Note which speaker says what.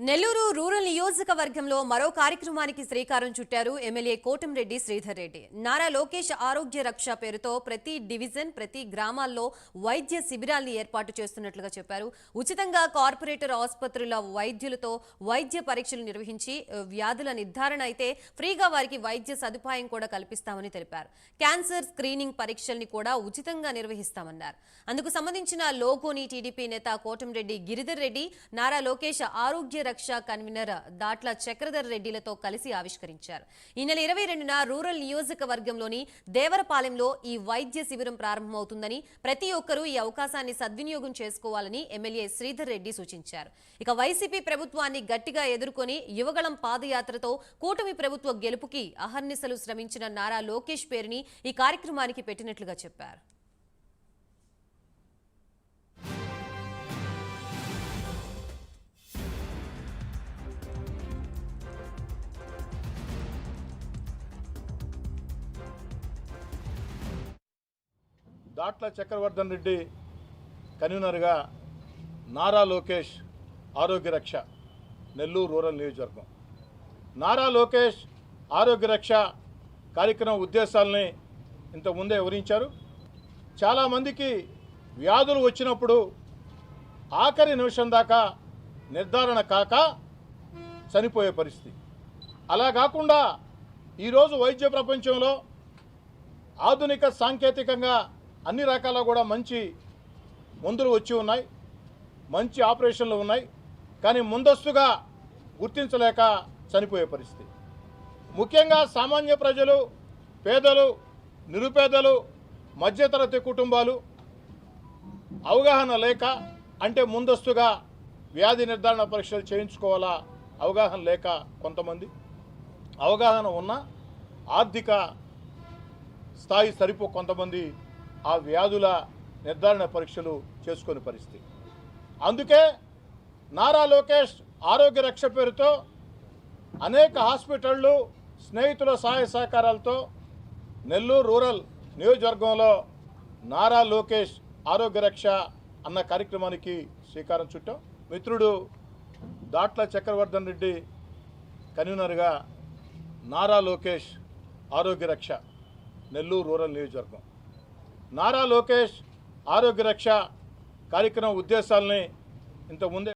Speaker 1: Nellore rural నియోజకవర్గంలో మరో కార్యక్రమానికి శ్రీకారం చుట్టారు ఎమ్మెల్యే కోటంరెడ్డి శ్రీధర్ రెడ్డి. నారా లోకేష్ ఆరోగ్య రక్ష పేరుతో ప్రతి డివిజన్, ప్రతి గ్రామాల్లో వైద్య శిబిరాల్ని ఏర్పాటు చేస్తున్నట్లుగా చెప్పారు. ఉచితంగా కార్పొరేటర్ ఆసుపత్రుల వైద్యులతో వైద్య పరీక్షలు నిర్వహించి వ్యాధుల నిర్ధారణ అయితే ఫ్రీగా వారికి వైద్య సదుపాయం కూడా కల్పిస్తామని తెలిపారు. క్యాన్సర్ స్క్రీనింగ్ పరీక్షల్ని కూడా ఉచితంగా నిర్వహిస్తామన్నారు. అందుకు సంబంధించిన లోగోని టీడీపీ నేత కోటంరెడ్డి గిరిధర్ రెడ్డి, నారా లోకేష్ ఆరోగ్య రక్ష కన్వీనర్ దాట్ల చక్రధర్ రెడ్డిలతో కలిసి ఆవిష్కరించారు. ఈ నెల 22న రూరల్ నియోజకవర్గంలోని దేవరపాలెంలో ఈ వైద్య శిబిరం ప్రారంభమవుతుందని, ప్రతి ఒక్కరూ ఈ అవకాశాన్ని సద్వినియోగం చేసుకోవాలని ఎమ్మెల్యే శ్రీధర్ రెడ్డి సూచించారు. ఇక వైసీపీ ప్రభుత్వాన్ని గట్టిగా ఎదుర్కొని యువగళం పాదయాత్రతో కూటమి ప్రభుత్వ గెలుపుకి అహర్నిశలు శ్రమించిన నారా లోకేష్ పేరుని ఈ కార్యక్రమానికి పెట్టినట్లుగా చెప్పారు.
Speaker 2: దాట్ల చక్రవర్ధన్ రెడ్డి కన్వీనర్గా నారా లోకేష్ ఆరోగ్య రక్ష నెల్లూరు రూరల్ నియోజకవర్గం. నారా లోకేష్ ఆరోగ్య రక్ష కార్యక్రమం ఉద్దేశాలని ఇంతకుముందే వివరించారు. చాలామందికి వ్యాధులు వచ్చినప్పుడు ఆఖరి నిమిషం దాకా నిర్ధారణ కాక చనిపోయే పరిస్థితి. అలా కాకుండా ఈరోజు వైద్య ప్రపంచంలో ఆధునిక సాంకేతికంగా అన్ని రకాల కూడా మంచి మందులు వచ్చి ఉన్నాయి, మంచి ఆపరేషన్లు ఉన్నాయి. కానీ ముందస్తుగా గుర్తించలేక చనిపోయే పరిస్థితి. ముఖ్యంగా సామాన్య ప్రజలు, పేదలు, నిరుపేదలు, మధ్యతరగతి కుటుంబాలు అవగాహన లేక, అంటే ముందస్తుగా వ్యాధి నిర్ధారణ పరీక్షలు చేయించుకోవాలా అవగాహన లేక, కొంతమంది అవగాహన ఉన్న ఆర్థిక స్థాయి సరిపో కొంతమంది ఆ వ్యాధుల నిర్ధారణ పరీక్షలు చేసుకునే పరిస్థితి. అందుకే నారా లోకేష్ ఆరోగ్య రక్ష పేరుతో అనేక హాస్పిటళ్ళు స్నేహితుల సహాయ సహకారాలతో నెల్లూరు రూరల్ నియోజకవర్గంలో నారా లోకేష్ ఆరోగ్య రక్ష అన్న కార్యక్రమానికి శ్రీకారం చుట్టాం. మిత్రుడు దాట్ల చక్రవర్ధన్ రెడ్డి కన్వీనర్గా నారా లోకేష్ ఆరోగ్య రక్ష నెల్లూరు రూరల్ నియోజకవర్గం. నారా లోకేష్ ఆరోగ్య రక్ష కార్యక్రమం ఉద్దేశాలని ఇంతకుముందే